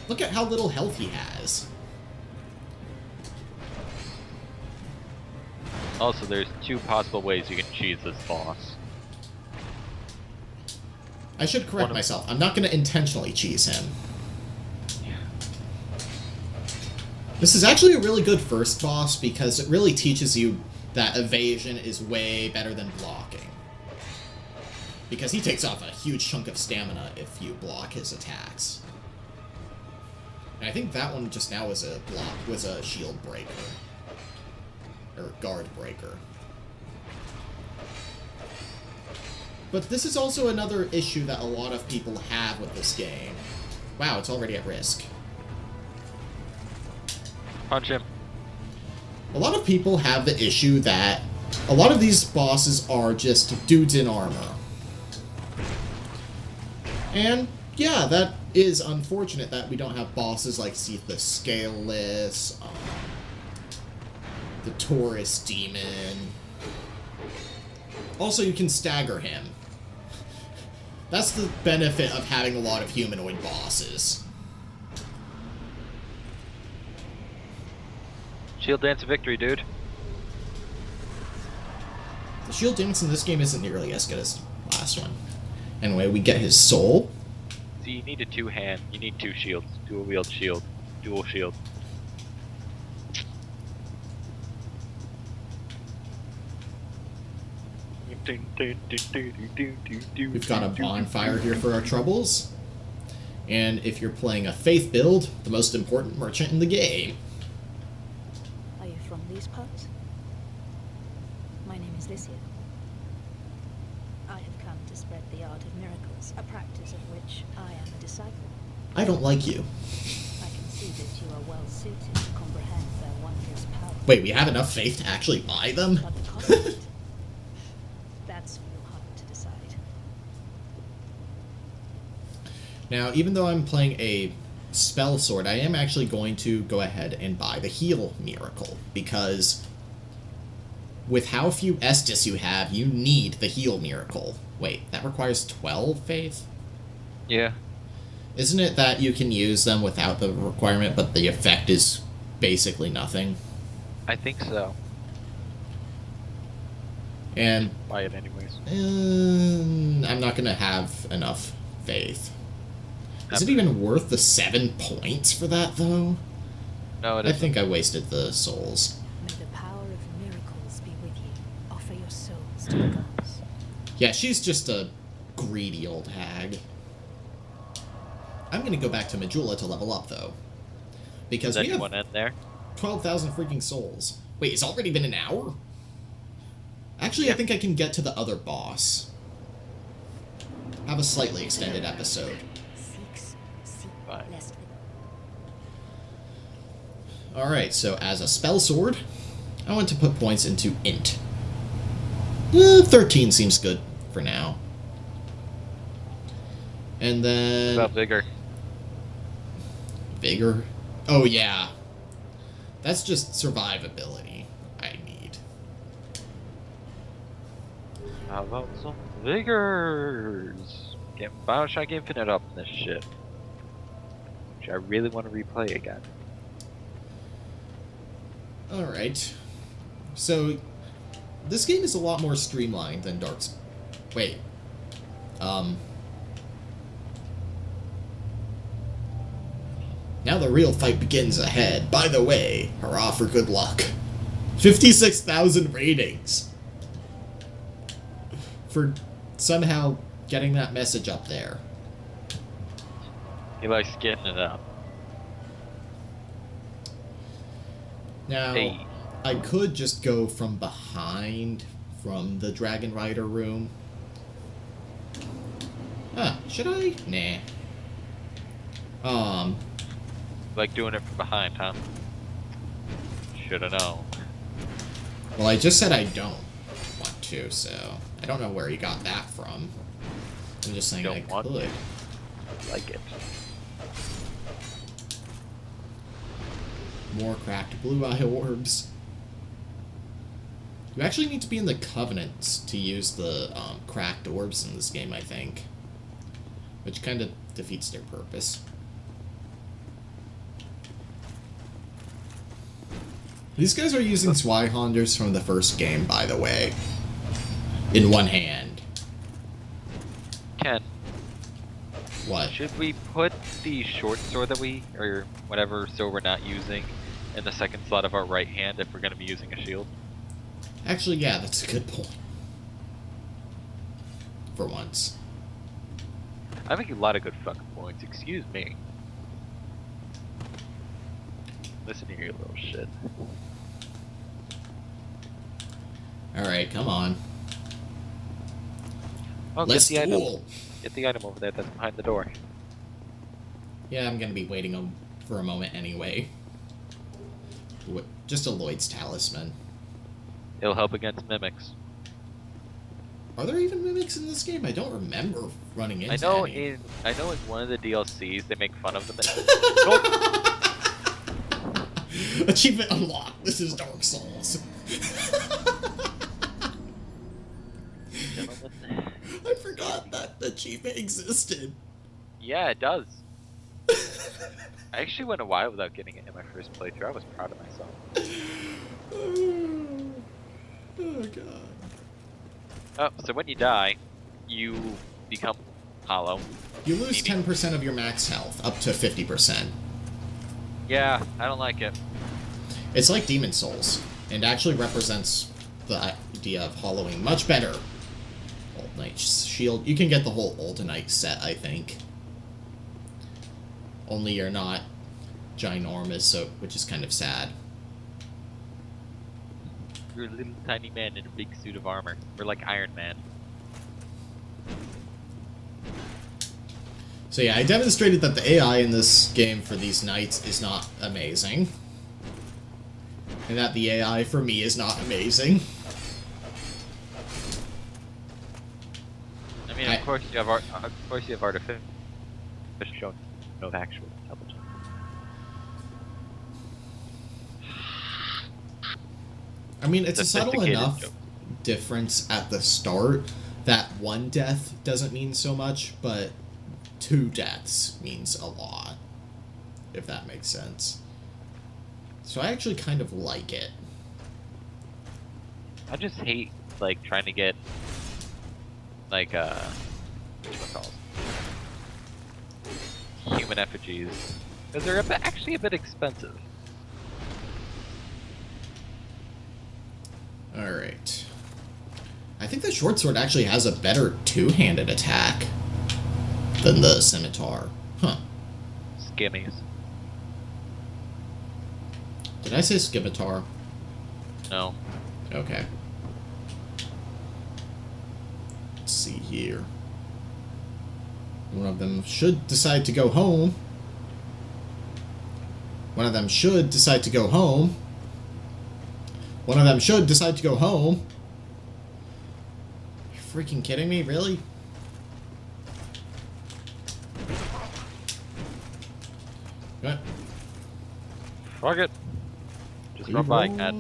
Look at how little health he has. Also, there's two possible ways you can cheese this boss. I should correct myself. I'm not going to intentionally cheese him. This is actually a really good first boss because it really teaches you that evasion is way better than blocking. Because he takes off a huge chunk of stamina if you block his attacks. And I think that one just now was a shield breaker. Or guard breaker. But this is also another issue that a lot of people have with this game. Wow, it's already at risk. Punch him. A lot of people have the issue that a lot of these bosses are just dudes in armor. And yeah, that is unfortunate that we don't have bosses like the Scaleless, the Taurus Demon. Also, you can stagger him. That's the benefit of having a lot of humanoid bosses. Shield dance of victory, dude. The shield dance in this game isn't nearly as good as the last one. Anyway, we get his soul. See, you need a two-hand. You need two shields. Dual-wield shield. Dual shield. We've got a bonfire here for our troubles. And if you're playing a faith build, the most important merchant in the game. Are you from these parts? My name is Lycia. I have come to spread the art of miracles, a practice of which I am a disciple. I don't like you. I can see that you are well suited to comprehend their wondrous power. Wait, we have enough faith to actually buy them? But the content, that's for your heart to decide. Now, even though I'm playing a spell sword, I am actually going to go ahead and buy the heal miracle, because with how few Estus you have, you need the heal miracle. Wait, that requires 12 faith? Yeah. Isn't it that you can use them without the requirement, but the effect is basically nothing? I think so. And Buy it anyways. I'm not going to have enough faith. Is it even worth the 7 points for that, though? No, it I isn't. think I wasted the souls. May the power of miracles be with you. Offer your souls to the gods. Yeah, she's just a greedy old hag. I'm going to go back to Majula to level up, though. Because Does we have anyone end there? 12,000 freaking souls. Wait, it's already been an hour? Actually, I think I can get to the other boss. Have a slightly extended episode. Fine. Alright, so as a spell sword, I want to put points into int. 13 seems good for now. And then... What about vigor? Vigor? Oh, yeah. That's just survivability I need. How about some vigors? Get Bioshock Infinite up in this shit. I really want to replay again. Alright. So, this game is a lot more streamlined than Dark Souls. Wait. Now the real fight begins ahead. By the way, hurrah for good luck. 56,000 ratings. For somehow getting that message up there. He likes getting it up. Now, Hey. I could just go from behind, from the Dragon Rider room. Should I? Nah. Like doing it from behind, huh? Shoulda known. Well, I just said I don't want to, so I don't know where he got that from. I'm just saying I Don't want could. to. Like it. More cracked blue eye orbs. You actually need to be in the Covenants to use the cracked orbs in this game, I think. Which kind of defeats their purpose. These guys are using Zweihaunders from the first game, by the way. In one hand. Ken, What? should we put the short sword that we, or whatever sword we're not using, in the second slot of our right hand if we're going to be using a shield? Actually, yeah, that's a good point. For once. I make a lot of good fucking points, excuse me. Listen to your little shit. Alright, come on. Oh, Let's get the duel! item. Get the item over there that's behind the door. Yeah, I'm gonna be waiting for a moment anyway. Just a Lloyd's Talisman. It'll help against mimics. Are there even mimics in this game? I don't remember running into I know any. in one of the DLCs they make fun of them. Achievement unlocked. This is Dark Souls. Gentlemen. I forgot that achievement existed. Yeah, it does. I actually went a while without getting it in my first playthrough. I was proud of myself. Oh god. Oh, so when you die, you become hollow. You lose 10% of your max health, up to 50%. Yeah, I don't like it. It's like Demon Souls, and actually represents the idea of hollowing much better. Old Knight's Shield. You can get the whole Old Knight set, I think. Only you're not ginormous, so which is kind of sad. You're a little tiny man in a big suit of armor. We're like Iron Man. So yeah, I demonstrated that the AI in this game for these knights is not amazing. And that the AI for me is not amazing. I mean, of course you have artificial showing no actual intelligence. I mean, it's a subtle Sophisticated enough joke. difference at the start that one death doesn't mean so much, but 2 deaths means a lot, if that makes sense. So I actually kind of like it. I just hate like trying to get like whatchamacallit, human effigies, because they're actually a bit expensive. Alright. I think the short sword actually has a better two-handed attack than the scimitar. Huh. Skimmies. Did I say scimitar? No. Okay. Let's see here. One of them should decide to go home. One of them should decide to go home. One of them should decide to go home. You freaking kidding me? Really? What? Fuck it. Just run by, Cat.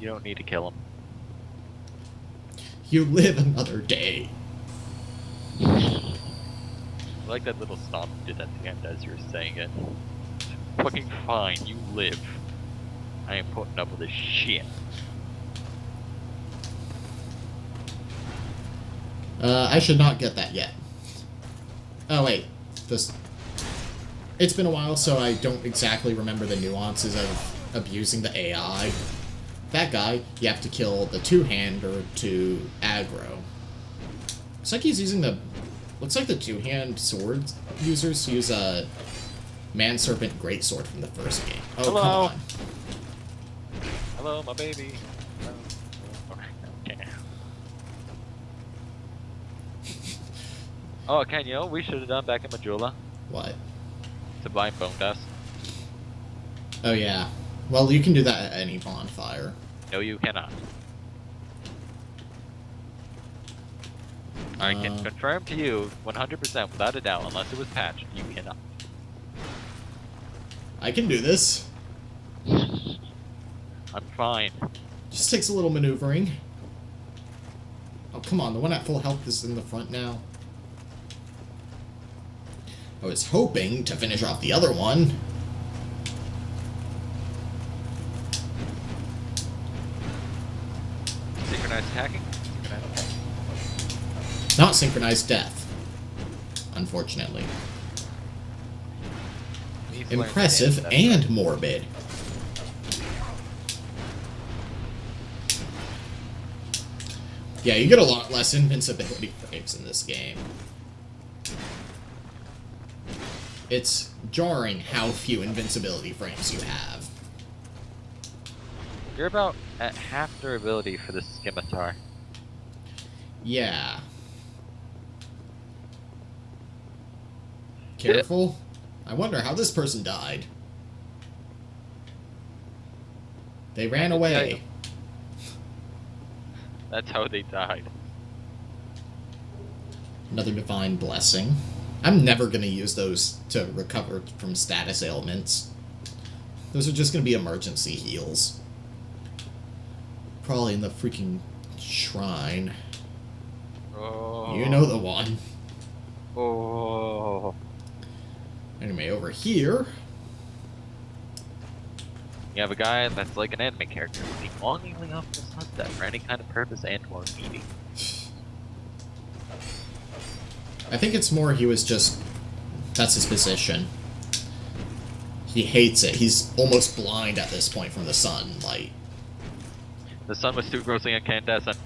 You don't need to kill him. You live another day. I like that little stomp you did at the end as you were saying it. Fucking fine, you live. I am putting up with this shit. I should not get that yet. Oh wait, this... It's been a while, so I don't exactly remember the nuances of abusing the AI. That guy, you have to kill the two-hander to aggro. Looks like he's using the... Looks like the two-hand sword users use a Man-Serpent Greatsword from the first game. Oh, Hello. come on. Hello, my baby. Okay. Oh, Ken, you know what we should have done back in Majula? What? To blind bone dust. Oh, yeah. Well, you can do that at any bonfire. No, you cannot. I can confirm to you 100% without a doubt, unless it was patched, you cannot. I can do this. I'm fine. Just takes a little maneuvering. Oh, come on. The one at full health is in the front now. I was hoping to finish off the other one. Synchronized attacking? Not synchronized death, unfortunately. Needs to learn Impressive to dance, and morbid. Yeah, you get a lot less invincibility frames in this game. It's jarring how few invincibility frames you have. You're about at half durability for the scimitar. Yeah. Careful. I wonder how this person died. They ran away. That's how they died. Another divine blessing. I'm never going to use those to recover from status ailments. Those are just going to be emergency heals. Probably in the freaking shrine. Oh. You know the one. Oh. Anyway, over here... You have a guy that's like an anime character, looking longingly off the sunset for any kind of purpose and or meaning. I think it's more he was just... That's his position. He hates it. He's almost blind at this point from the sunlight. The sun was too grossing incandescent.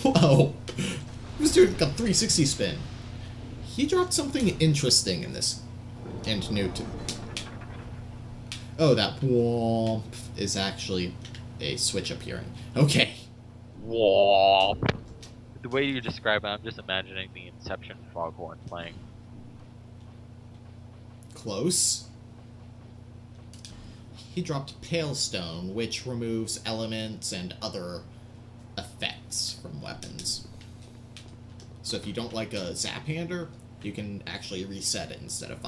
Whoa! He was doing a 360 spin. He dropped something interesting in this. And new to... Oh, that womp is actually a switch appearing. Okay. Whoa. The way you describe it, I'm just imagining the Inception foghorn playing. Close. He dropped Pale Stone, which removes elements and other effects from weapons. So if you don't like a zap hander, you can actually reset it instead of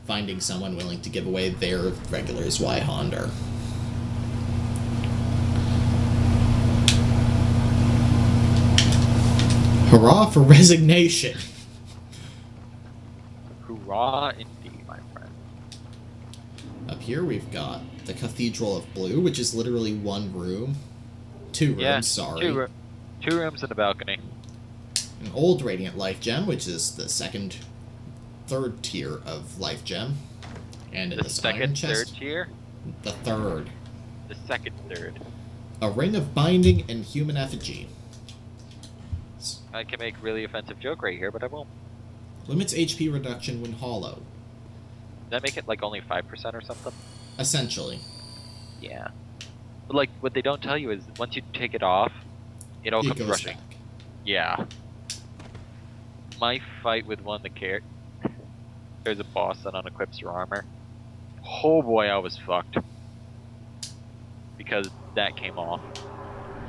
finding someone willing to give away their regular Zweihander. Hurrah for resignation! Hoorah indeed, my friend. Up here we've got the Cathedral of Blue, which is literally one room. Two rooms, sorry. Two rooms and a balcony. An old Radiant Life Gem, which is the third tier of Life Gem. And in The this iron second, chest, third tier? the third. The second, third. A Ring of Binding and Human Effigy. I can make really offensive joke right here, but I won't. Limits HP reduction when hollow. Does that make it like only 5% or something? Essentially. Yeah. But like, what they don't tell you is once you take it off, it all It comes goes rushing. back. Yeah. My fight with one of the there's a boss that unequips your armor. Oh boy, I was fucked. Because that came off.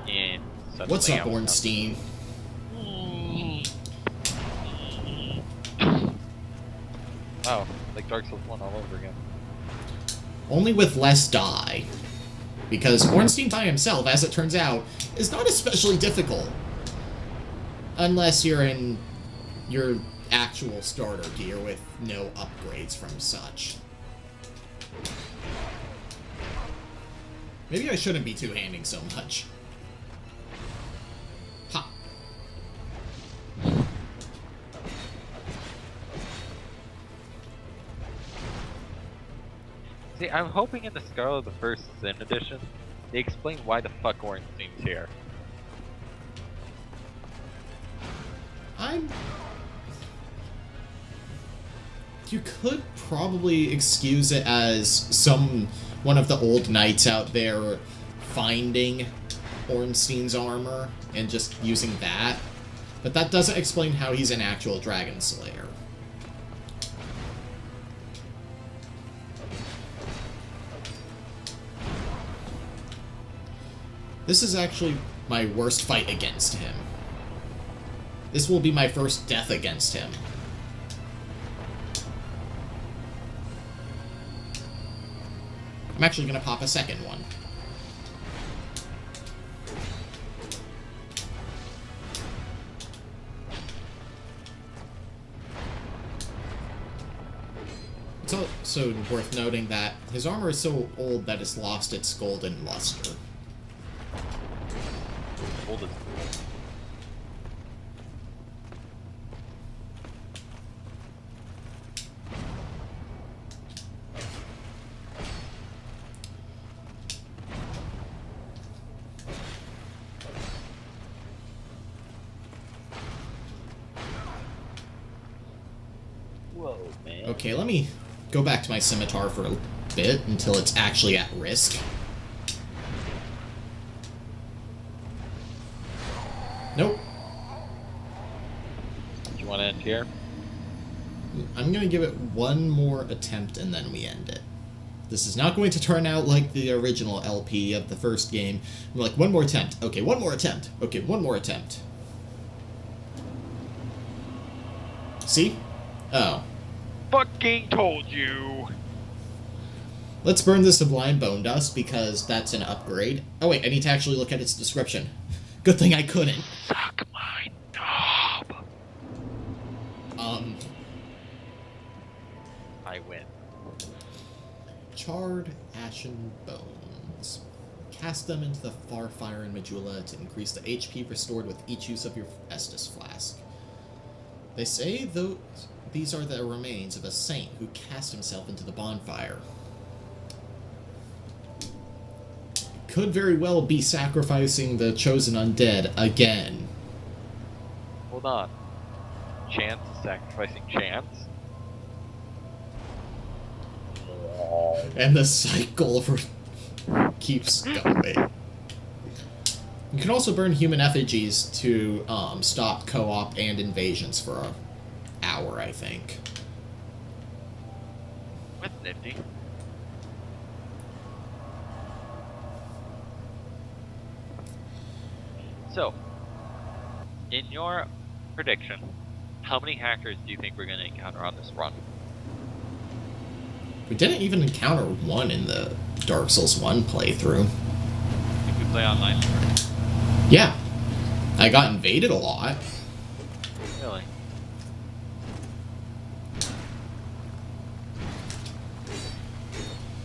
And suddenly What's up, I was Ornstein? Wow, like Dark Souls 1 all over again. Only with less die. Because Ornstein by himself, as it turns out, is not especially difficult. Unless you're in your actual starter gear with no upgrades from such. Maybe I shouldn't be two-handing so much. Ha! See, I'm hoping in the Scarlet the First Sin edition, they explain why the fuck Ornstein's here. You could probably excuse it as one of the old knights out there finding Ornstein's armor and just using that. But that doesn't explain how he's an actual Dragon Slayer. This is actually my worst fight against him. This will be my first death against him. I'm actually going to pop a second one. It's also worth noting that his armor is so old that it's lost its golden luster. Hold it. Whoa, man. Okay, let me go back to my scimitar for a bit until it's actually at risk. Nope. You want to end here? I'm going to give it one more attempt and then we end it. This is not going to turn out like the original LP of the first game. I'm like, one more attempt. Okay, one more attempt. Okay, one more attempt. See? Oh. Fucking told you! Let's burn the Sublime Bone Dust because that's an upgrade. Oh wait, I need to actually look at its description. Good thing I couldn't. Suck my knob! I win. Charred Ashen Bones. Cast them into the Farfire and Majula to increase the HP restored with each use of your Estus Flask. They say these are the remains of a saint who cast himself into the bonfire. Could very well be sacrificing the chosen undead again. Hold on. Chance is sacrificing Chance? And the cycle keeps going. You can also burn human effigies to stop co-op and invasions for an hour, I think. That's nifty. So, in your prediction, how many hackers do you think we're going to encounter on this run? We didn't even encounter one in the Dark Souls 1 playthrough. If we play online? Yeah. I got invaded a lot. Really?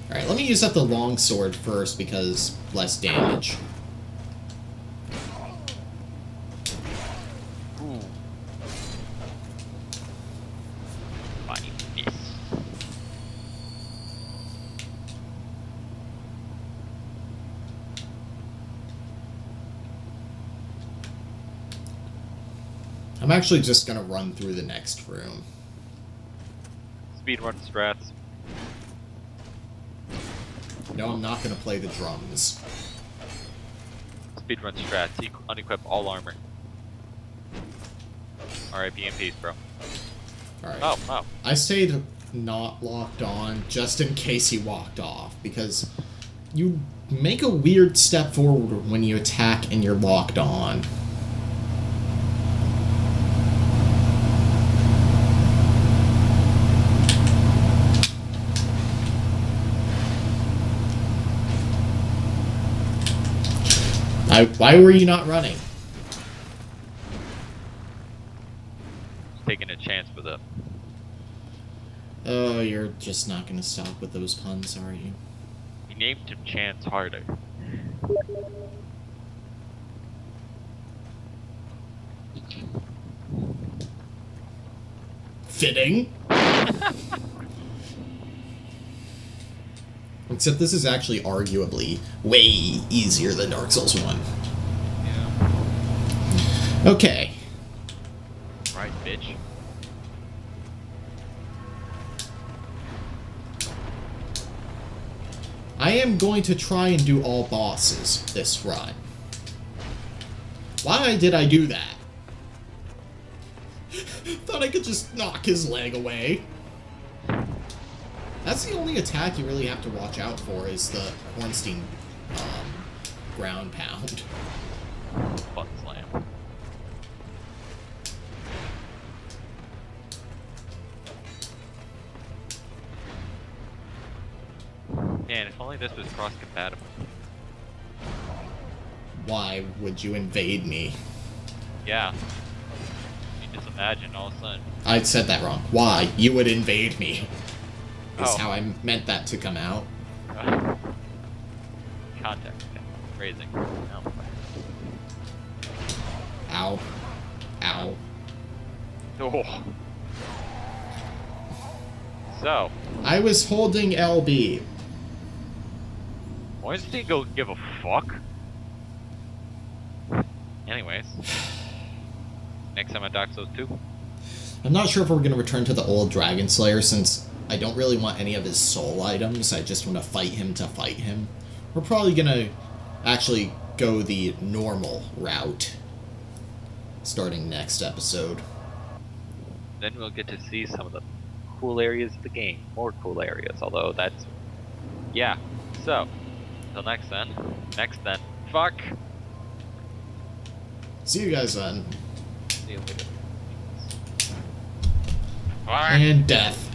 Alright, let me use up the longsword first because less damage. Ooh. My miss. I'm actually just gonna run through the next room. Speedrun strats. No, I'm not gonna play the drums. Speedrun strats. Unequip all armor. RIP in peace, bro. Alright. Oh, wow. I stayed not locked on just in case he walked off, because you make a weird step forward when you attack and you're locked on. Why were you not running? Chance with it. Oh, you're just not gonna stop with those puns, are you? He named him Chance Harder. Fitting. Except this is actually arguably way easier than Dark Souls 1. Yeah. Okay. Right, bitch. I am going to try and do all bosses this run. Why did I do that? Thought I could just knock his leg away. That's the only attack you really have to watch out for is the Hornstein ground pound. Butt slam. Man, if only this was cross-compatible. Why would you invade me? Yeah. You just imagine all of a sudden. I said that wrong. Why you would invade me is Oh. how I meant that to come out. Context. Okay. Phrasing. No. Ow. Ow. Oh. So, I was holding LB. why does he go give a fuck? Anyways. Next time at Dark Souls 2. I'm not sure if we're going to return to the old Dragon Slayer since I don't really want any of his soul items. I just want to fight him. We're probably going to actually go the normal route starting next episode. Then we'll get to see some of the cool areas of the game. More cool areas, although that's... Yeah. So, until next then. Fuck! See you guys then. See you later. Fuck! And death.